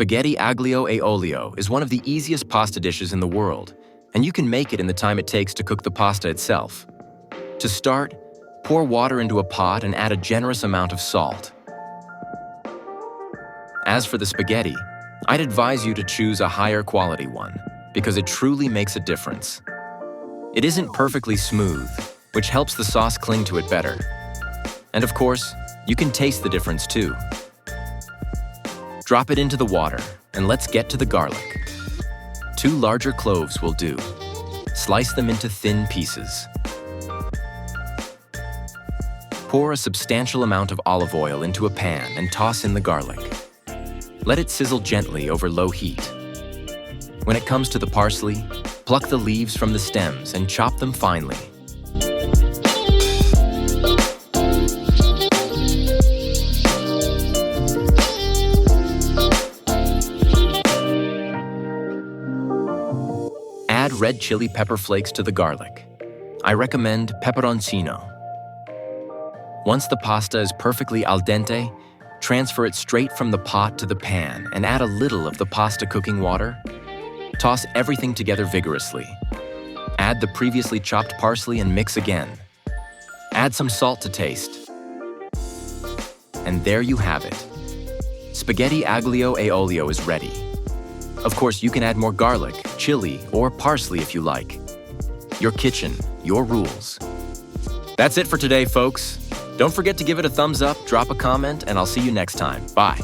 Spaghetti Aglio e Olio is one of the easiest pasta dishes in the world, and you can make it in the time it takes to cook the pasta itself. To start, pour water into a pot and add a generous amount of salt. As for the spaghetti, I'd advise you to choose a higher quality one, because it truly makes a difference. It isn't perfectly smooth, which helps the sauce cling to it better. And of course, you can taste the difference too. Drop it into the water, and let's get to the garlic. 2 larger cloves will do. Slice them into thin pieces. Pour a substantial amount of olive oil into a pan and toss in the garlic. Let it sizzle gently over low heat. When it comes to the parsley, pluck the leaves from the stems and chop them finely. Add red chili pepper flakes to the garlic. I recommend peperoncino. Once the pasta is perfectly al dente, transfer it straight from the pot to the pan and add a little of the pasta cooking water. Toss everything together vigorously. Add the previously chopped parsley and mix again. Add some salt to taste. And there you have it. Spaghetti Aglio e Olio is ready. Of course, you can add more garlic, chili, or parsley if you like. Your kitchen, your rules. That's it for today, folks. Don't forget to give it a thumbs up, drop a comment, and I'll see you next time. Bye.